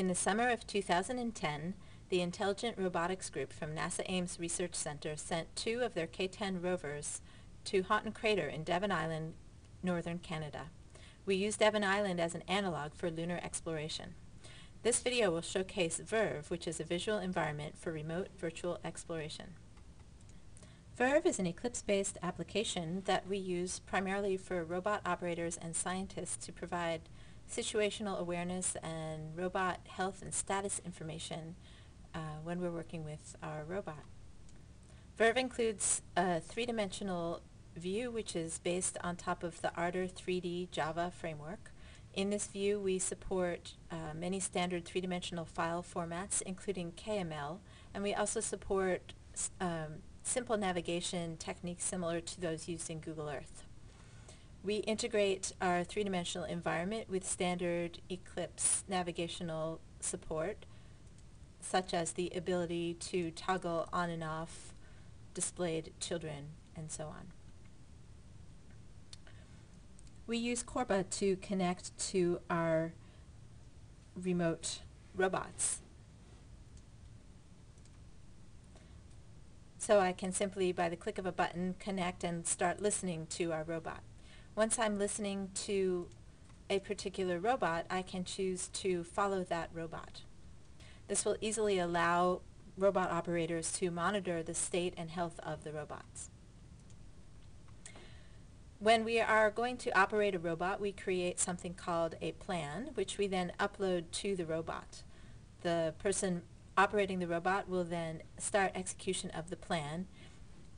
In the summer of 2010, the Intelligent Robotics Group from NASA Ames Research Center sent 2 of their K-10 rovers to Haughton Crater in Devon Island, northern Canada. We used Devon Island as an analog for lunar exploration. This video will showcase Verve, which is a visual environment for remote virtual exploration. Verve is an Eclipse-based application that we use primarily for robot operators and scientists to provide situational awareness and robot health and status information when we're working with our robot. Verve includes a 3-dimensional view which is based on top of the Ardour 3D Java framework. In this view we support many standard 3-dimensional file formats including KML, and we also support simple navigation techniques similar to those used in Google Earth. We integrate our 3-dimensional environment with standard Eclipse navigational support, such as the ability to toggle on and off displayed children and so on. We use Corba to connect to our remote robots. So I can simply, by the click of a button, connect and start listening to our robot. Once I'm listening to a particular robot, I can choose to follow that robot. This will easily allow robot operators to monitor the state and health of the robots. When we are going to operate a robot, we create something called a plan, which we then upload to the robot. The person operating the robot will then start execution of the plan,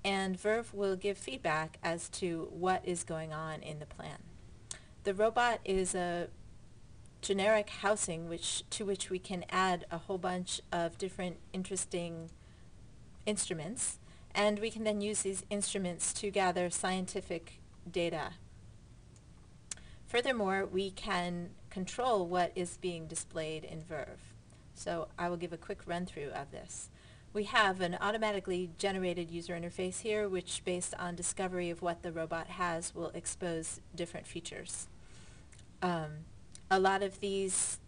and Verve will give feedback as to what is going on in the plan. The robot is a generic housing to which we can add a whole bunch of different interesting instruments, and we can then use these instruments to gather scientific data. Furthermore, we can control what is being displayed in Verve. So I will give a quick run-through of this. We have an automatically generated user interface here, which based on discovery of what the robot has will expose different features. A lot of these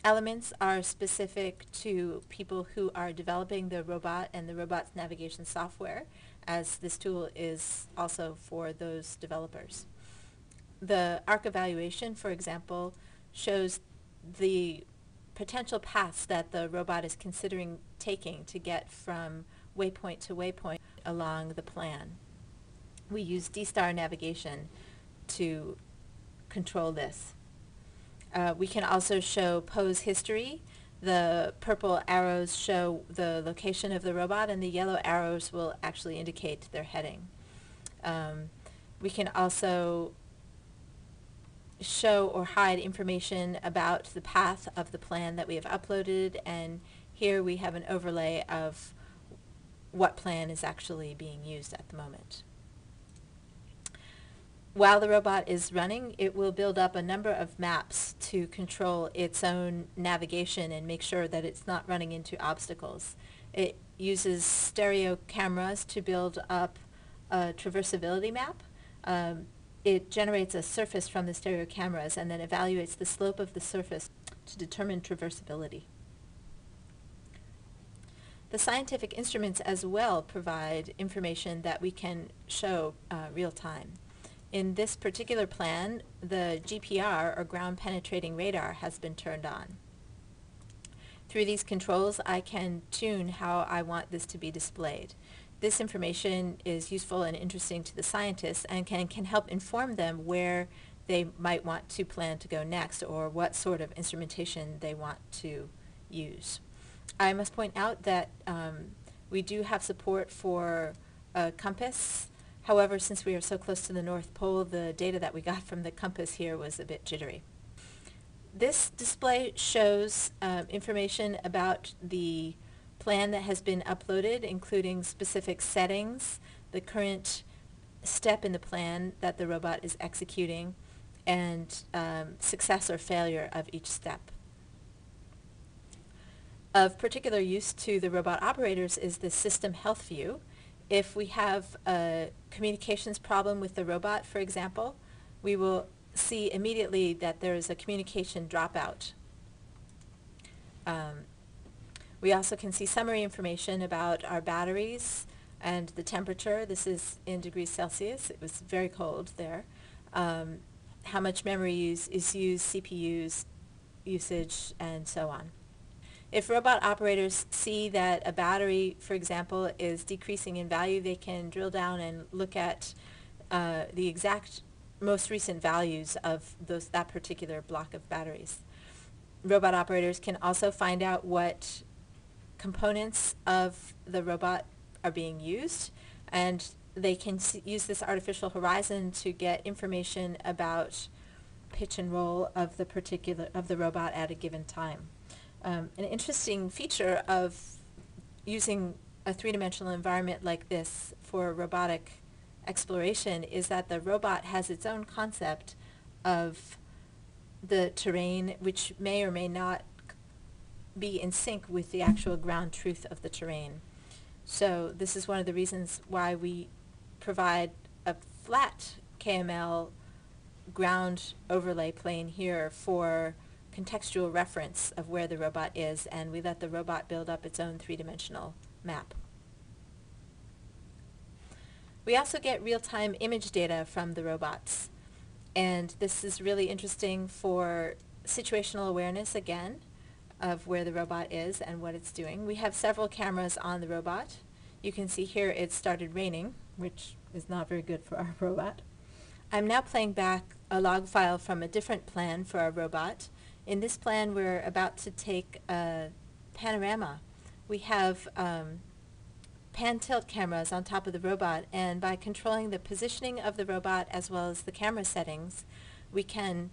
elements are specific to people who are developing the robot and the robot's navigation software, as this tool is also for those developers. The arc evaluation, for example, shows the potential paths that the robot is considering taking to get from waypoint to waypoint along the plan. We use D-star navigation to control this. We can also show pose history. The purple arrows show the location of the robot, and the yellow arrows will actually indicate their heading. We can also show or hide information about the path of the plan that we have uploaded, and here we have an overlay of what plan is actually being used at the moment. While the robot is running, it will build up a number of maps to control its own navigation and make sure that it's not running into obstacles. It uses stereo cameras to build up a traversability map. It generates a surface from the stereo cameras and then evaluates the slope of the surface to determine traversability. The scientific instruments as well provide information that we can show real time. In this particular plan, the GPR, or ground penetrating radar, has been turned on. Through these controls, I can tune how I want this to be displayed. This information is useful and interesting to the scientists and can help inform them where they might want to plan to go next or what sort of instrumentation they want to use. I must point out that we do have support for a compass. However, since we are so close to the North Pole, the data that we got from the compass here was a bit jittery. This display shows information about the plan that has been uploaded, including specific settings, the current step in the plan that the robot is executing, and success or failure of each step. Of particular use to the robot operators is the system health view. If we have a communications problem with the robot, for example, we will see immediately that there is a communication dropout We also can see summary information about our batteries and the temperature. This is in degrees Celsius. It was very cold there. How much memory is used, CPUs usage, and so on. If robot operators see that a battery, for example, is decreasing in value, they can drill down and look at the exact most recent values of that particular block of batteries. Robot operators can also find out what components of the robot are being used, and they can use this artificial horizon to get information about pitch and roll of the robot at a given time. An interesting feature of using a three-dimensional environment like this for robotic exploration is that the robot has its own concept of the terrain, which may or may not be in sync with the actual ground truth of the terrain. So this is one of the reasons why we provide a flat KML ground overlay plane here for contextual reference of where the robot is, and we let the robot build up its own three-dimensional map. We also get real-time image data from the robots, and this is really interesting for situational awareness, again, of where the robot is and what it's doing. We have several cameras on the robot. You can see here it started raining, which is not very good for our robot. I'm now playing back a log file from a different plan for our robot. In this plan, we're about to take a panorama. We have pan-tilt cameras on top of the robot, and by controlling the positioning of the robot as well as the camera settings, we can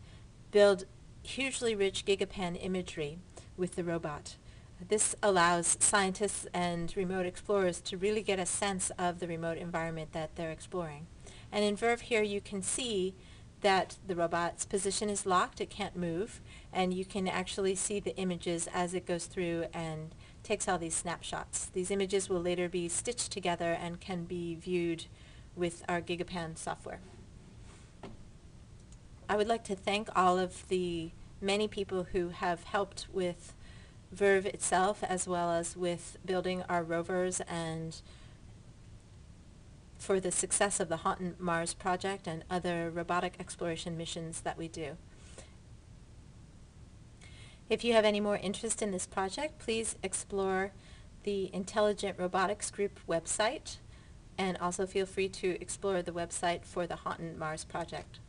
build hugely rich gigapan imagery with the robot. This allows scientists and remote explorers to really get a sense of the remote environment that they're exploring. And in Verve here you can see that the robot's position is locked, it can't move, and you can actually see the images as it goes through and takes all these snapshots. These images will later be stitched together and can be viewed with our gigapan software. I would like to thank all of the many people who have helped with Verve itself, as well as with building our rovers and for the success of the Haughton Mars project and other robotic exploration missions that we do. If you have any more interest in this project, please explore the Intelligent Robotics Group website, and also feel free to explore the website for the Haughton Mars project.